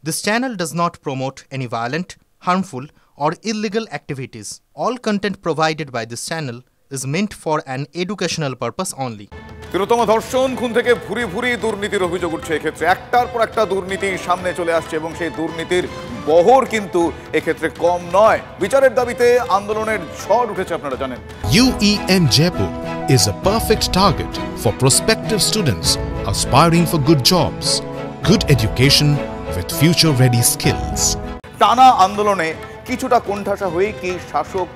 This channel does not promote any violent, harmful, or illegal activities. All content provided by this channel is meant for an educational purpose only. তিলোত্তম ধর্ষণ খুন থেকে ভুরি ভুরি দুর্নীতির অভিযোগ উঠছে এক্ষেত্রে একটার পর একটা দুর্নীতি সামনে চলে আসছে এবং সেই দুর্নীতির বহর কিন্তু এক্ষেত্রে কম নয়। বিচারের দাবিতে আন্দোলনের ঝড় উঠেছে আপনারা জানেন। UEM Jaipur is a perfect target for prospective students aspiring for good jobs, good education with future-ready skills. টানা আন্দোলনে কিছুটা কোণঠাসা হয়ে কি শাসক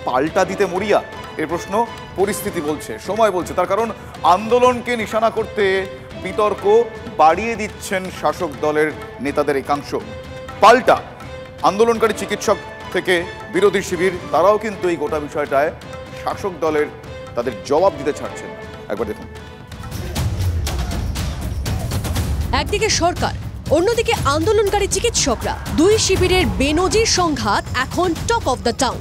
পাল্টা দিতে মরিয়া? এই প্রশ্ন পরিস্থিতি বলছে, সময় বলছে। তার কারণ আন্দোলনকে নিশানা করতে বিতর্ক বাড়িয়ে দিচ্ছেন শাসক দলের নেতাদের একাংশ। পাল্টা আন্দোলনকারী চিকিৎসক থেকে বিরোধী শিবির তারাও কিন্তু এই গোটা বিষয়টায় শাসক দলের তাদের জবাব দিতে ছাড়ছেন। একবার দেখুন। একদিকে সরকার, অন্যদিকে আন্দোলনকারী চিকিৎসকরা, দুই শিবিরের বেনজির সংঘাত এখন টক অফ দ্য টাউন।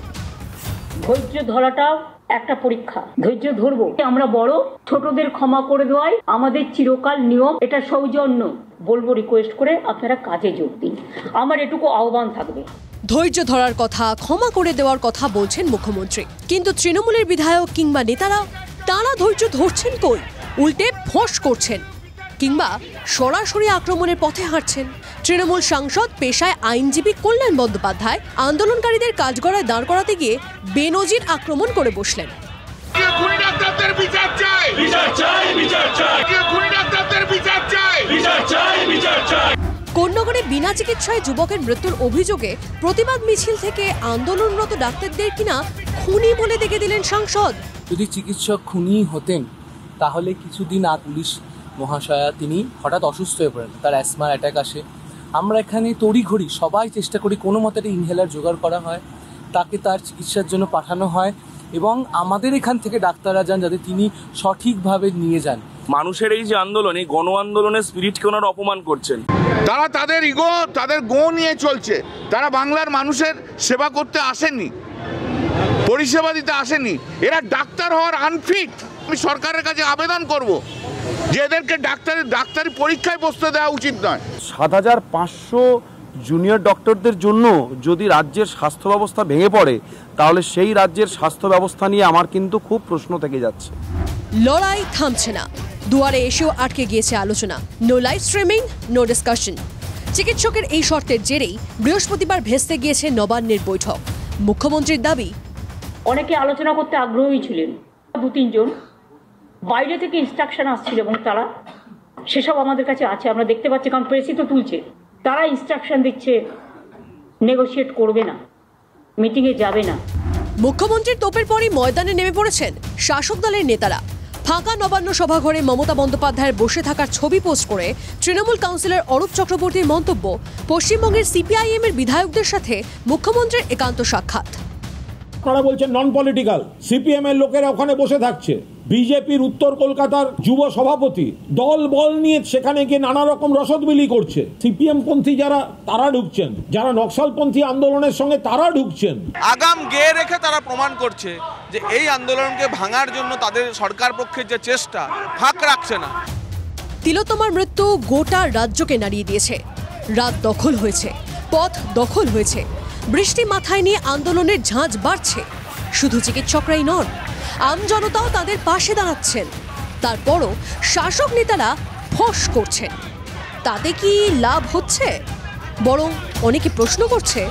ধৈর্য ধরাটাও একটা পরীক্ষা, ধৈর্য ধরবো। আমরা বড়, ছোটদের ক্ষমা করে দেওয়াই আমাদের চিরকাল নিয়ম। এটা সৌজন্য। বলবো রিকোয়েস্ট করে আপনারা কাজে যোগ দিন, আমার এটুকু আহ্বান থাকবে। ধৈর্য ধরার কথা, ক্ষমা করে দেওয়ার কথা বলছেন মুখ্যমন্ত্রী, কিন্তু তৃণমূলের বিধায়ক কিংবা নেতারা তারা ধৈর্য ধরছেন কই, উল্টে ফোঁস করছেন কিংবা সরাসরি আক্রমণের পথে হাঁটছেন। তৃণমূল সাংসদ পেশায় আইনজীবী কল্যাণ বন্দ্যোপাধ্যায় আন্দোলনকারীদের কাঠগড়ায় দাঁড় করাতে গিয়ে বেনজির আক্রমণ করে বসলেন। কোন্নগরে বিনা চিকিৎসায় যুবকের মৃত্যুর অভিযোগে প্রতিবাদ মিছিল থেকে আন্দোলনরত ডাক্তারদের কিনা খুনি বলে দেখে দিলেন সাংসদ। যদি চিকিৎসক খুনি হতেন তাহলে কিছুদিন আগে পুলিশ মহাশয়া তিনি হঠাৎ অসুস্থ হয়ে পড়েন, তার অ্যাসমার অ্যাটাক আসে। আমরা এখানে তড়িঘড়ি সবাই চেষ্টা করি কোনো মতে একটা ইনহেলার জোগাড় করা হয়, তাকে তার চিকিৎসার জন্য পাঠানো হয় এবং আমাদের এখান থেকে ডাক্তাররা যান যাতে তিনি সঠিকভাবে নিয়ে যান। মানুষের এই যে আন্দোলন, এই গণ আন্দোলনের স্পিরিটকে ওনারা অপমান করছেন। তারা তাদের ইগো, তাদের গো নিয়ে চলছে। তারা বাংলার মানুষের সেবা করতে আসেননি, পরিষেবা দিতে আসেননি। এরা ডাক্তার হওয়ার আনফিট। আমি সরকারের কাছে আবেদন করব যে এদেরকে ডাক্তারি পরীক্ষায় বসতে দেওয়া উচিত নয়। ৭৫০০ জুনিয়র ডক্টরদের জন্য যদি রাজ্যের স্বাস্থ্য ব্যবস্থা ভেঙে পড়ে তাহলে সেই রাজ্যের স্বাস্থ্য ব্যবস্থা নিয়ে আমার কিন্তু খুব প্রশ্ন থেকে যাচ্ছে। লড়াই থামছে না, দুয়ারে এসেও আটকে গিয়েছে আলোচনা। No live streaming, no discussion. চিকিৎসকের এই শর্তের জেরেই বৃহস্পতিবার ভেস্তে গিয়েছে নবান্নের বৈঠক। মুখ্যমন্ত্রীর দাবি, অনেকে আলোচনা করতে আগ্রহী ছিলেন, ২-৩ জন বাইরে থেকে ইনস্ট্রাকশন আসছিল এবং তারা সেসব আমাদের কাছে আছে, আমরা দেখতে পাচ্ছি, কারণ প্রেসই তো তুলছে। তারা ইনস্ট্রাকশন দিচ্ছে নেগোশিয়েট করবে না, মিটিংয়ে যাবে না। মুখ্যমন্ত্রীর তোপের পরই ময়দানে নেমে পড়েছেন শাসক দলের নেতারা। ফাঁকা নবান্ন সভাঘরে মমতা বন্দ্যোপাধ্যায়ের বসে থাকার ছবি পোস্ট করে তৃণমূল কাউন্সিলর অরূপ চক্রবর্তীর মন্তব্য, পশ্চিমবঙ্গের সিপিআইএম এর বিধায়কদের সাথে মুখ্যমন্ত্রীর একান্ত সাক্ষাৎ। আপনারা বলছেন নন পলিটিক্যাল, সিপিএম এর লোকেরা ওখানে বসে থাকছে। বিজেপির উত্তর কলকাতার যুব সভাপতি দল বল নিয়ে সেখানে গিয়ে নানা রকম রসদবিলি করছে। সিপিএম পন্থী যারা তারা ঢুকছেন, যারা নকশালপন্থী আন্দোলনের সঙ্গে তারা ঢুকছেন। আগাম গেয়ে রেখে তারা প্রমাণ করছে যে এই আন্দোলনকে ভাঙার জন্য তাদের সরকার পক্ষের যে চেষ্টা ফাঁক রাখছে না। তিলোত্তমার মৃত্যু গোটা রাজ্যকে নাড়িয়ে দিয়েছে। রাত দখল হয়েছে, পথ দখল হয়েছে, বৃষ্টি মাথায় নিয়ে আন্দোলনের ঝাঁজ বাড়ছে। শুধু চিকিৎসকরাই নন, আমজনতাও তাদের পাশে দাঁড়াচ্ছেন। তারপরও শাসক নেতারা ফোঁস করছেন। তাতে কি লাভ হচ্ছে? বরং অনেকে প্রশ্ন করছে,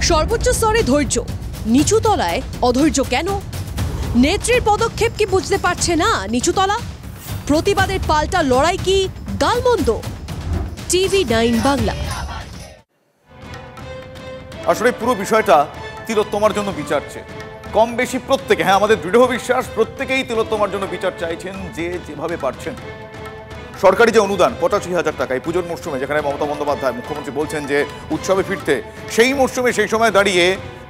সর্বোচ্চ স্তরে ধৈর্য, নিচু তলায় অধৈর্য কেন? নেত্রীর পদক্ষেপ কি বুঝতে পারছে না নিচুতলা? প্রতিবাদের পাল্টা লড়াই কি গালমন্দ? TV9 বাংলা। আসলে পুরো বিষয়টা তিলোত্তমার জন্য বিচার চেয়ে কম বেশি প্রত্যেকে, হ্যাঁ আমাদের দৃঢ় বিশ্বাস প্রত্যেকেই তিলোত্তমার জন্য বিচার চাইছেন যে যেভাবে পারছেন। সরকারি যে অনুদান ৮৫,০০০ টাকা এই পুজোর মরশুমে, যেখানে মমতা বন্দ্যোপাধ্যায় মুখ্যমন্ত্রী বলছেন যে উৎসবে ফিরতে, সেই মরশুমে সেই সময় দাঁড়িয়ে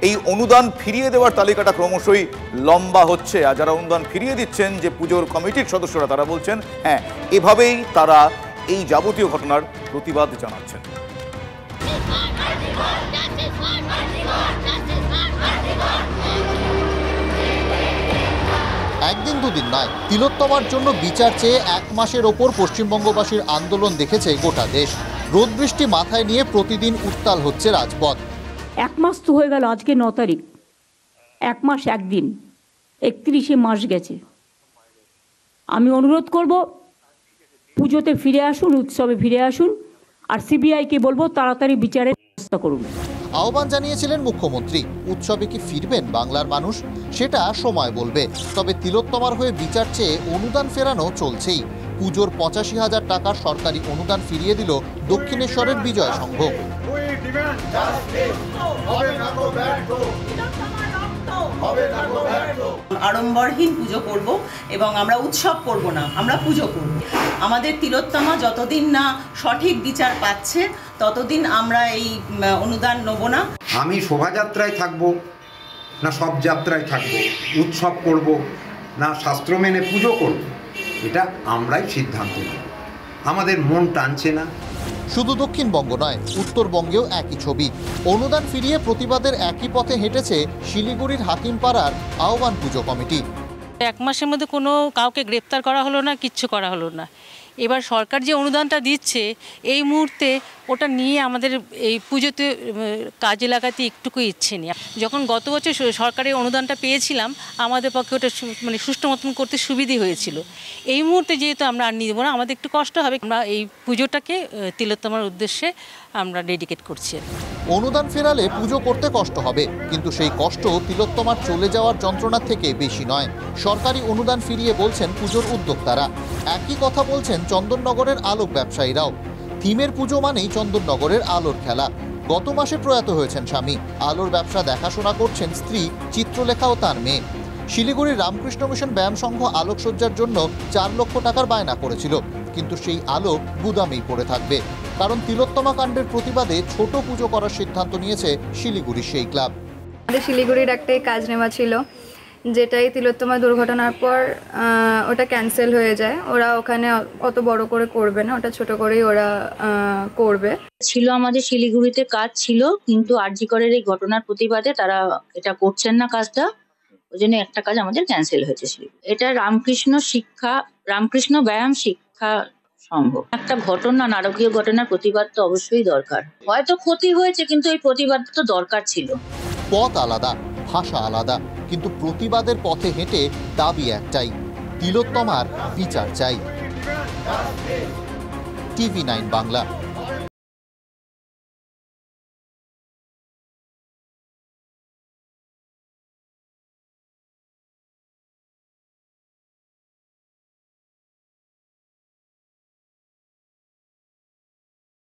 এই অনুদান ফিরিয়ে দেওয়ার তালিকাটা ক্রমশই লম্বা হচ্ছে। আর যারা অনুদান ফিরিয়ে দিচ্ছেন, যে পুজোর কমিটির সদস্যরা, তারা বলছেন হ্যাঁ এভাবেই তারা এই যাবতীয় ঘটনার প্রতিবাদ জানাচ্ছেন। একদিন দুদিন নয়, তিলোত্তমার জন্য বিচার চেয়ে ১ মাসের ওপর পশ্চিমবঙ্গবাসীর আন্দোলন দেখেছে গোটা দেশ। রোদ বৃষ্টি মাথায় নিয়ে প্রতিদিন উত্তাল হচ্ছে রাজপথ। 1 মাস তো হয়ে গেল, আজকে 9 তারিখ, 1 মাস 1 দিন, 31শে মাস গেছে। আমি অনুরোধ করব পুজোতে ফিরে আসুন, উৎসবে ফিরে আসুন, আর সিবিআইকে বলবো তাড়াতাড়ি বিচারের ব্যবস্থা করুন। আহ্বান জানিয়েছিলেন মুখ্যমন্ত্রী। উৎসবে কি ফিরবেন বাংলার মানুষ, সেটা সময় বলবে। তবে তিলোত্তমার হয়ে বিচার চেয়ে অনুদান ফেরানো চলছেই। পুজোর 85,000 টাকার সরকারি অনুদান ফিরিয়ে দিল দক্ষিণেশ্বরের বিজয় সংঘ। আড়ম্বরহীন পুজো করব এবং আমরা উৎসব করব না, আমরা পুজো করব। আমাদের তিলোত্তমা যতদিন না সঠিক বিচার পাচ্ছে ততদিন আমরা এই অনুদান নেব না। আমি শোভাযাত্রায় থাকব না সব যাত্রায় থাকব, উৎসব করব না শাস্ত্র মেনে পুজো করব, এটা আমরাই সিদ্ধান্ত নেব। আমাদের মন টানছে না। শুধু দক্ষিণবঙ্গ নয়, উত্তরবঙ্গেও একই ছবি। অনুদান ফিরিয়ে প্রতিবাদের একই পথে হেঁটেছে শিলিগুড়ির হাকিমপাড়ার আহ্বান পুজো কমিটি। 1 মাসের মধ্যে কোনো কাউকে গ্রেপ্তার করা হলো না, কিচ্ছু করা হলো না। এবার সরকার যে অনুদানটা দিচ্ছে এই মুহূর্তে ওটা নিয়ে আমাদের এই পুজোতে কাজে লাগাতে একটুকু ইচ্ছে নেই। যখন গত বছর সরকারের অনুদানটা পেয়েছিলাম আমাদের পক্ষে ওটা মানে সুষ্ঠু মতন করতে সুবিধে হয়েছিল। এই মুহূর্তে যেহেতু আমরা আর নিয়ে দেবো না, আমাদের একটু কষ্ট হবে। আমরা এই পুজোটাকে তিলোত্তমার উদ্দেশ্যে আমরা ডেডিকেট করছি। অনুদান ফেরালে পুজো করতে কষ্ট হবে, কিন্তু সেই কষ্ট তিলোত্তমার চলে যাওয়ার যন্ত্রণার থেকে বেশি নয়। সরকারি অনুদান ফিরিয়ে বলছেন পুজোর উদ্যোক্তারা। একই কথা বলছেন চন্দননগরের আলোক ব্যবসায়ীরাও। থিমের পুজো মানেই চন্দননগরের আলোর খেলা। গত মাসে প্রয়াত হয়েছেন স্বামী। আলোর ব্যবসা দেখাশোনা করছেন স্ত্রী চিত্রলেখা ও তার মেয়ে। শিলিগুড়ির রামকৃষ্ণ মিশন ব্যায়াম সংঘ আলোকসজ্জার জন্য 4 লক্ষ টাকার বায়না করেছিল, কিন্তু সেই আলো গুদামেই পড়ে থাকবে। কারণ তিলোত্তমা কাণ্ডের প্রতিবাদে ছোট পুজো করার সিদ্ধান্ত নিয়েছে শিলিগুড়ির সেই ক্লাব। আমাদের শিলিগুড়ির একটাই কাজ নেওয়া ছিল, যেটাই তিলোত্তমা দুর্ঘটনার পর ওটা ক্যান্সেল হয়ে যায়। ওরা ওখানে অত বড় করে করবে না, ওটা ছোট করেই ওরা করবে। ছিল আমাদের শিলিগুড়িতে কাজ ছিল, কিন্তু আরজি করের এই ঘটনার প্রতিবাদে তারা এটা করছেন না কাজটা, ওই জন্য একটা কাজ আমাদের ক্যান্সেল হয়েছে। এটা রামকৃষ্ণ ব্যায়াম শিক্ষা সংঘ। একটা ঘটনা, নারকীয় ঘটনার প্রতিবাদ তো অবশ্যই দরকার। হয়তো ক্ষতি হয়েছে, কিন্তু এই প্রতিবাদ তো দরকার ছিল। পথ আলাদা, ভাষা আলাদা, কিন্তু প্রতিবাদের পথে হেঁটে দাবি একটাই, তিলোত্তমার বিচার চাই। TV9 বাংলা।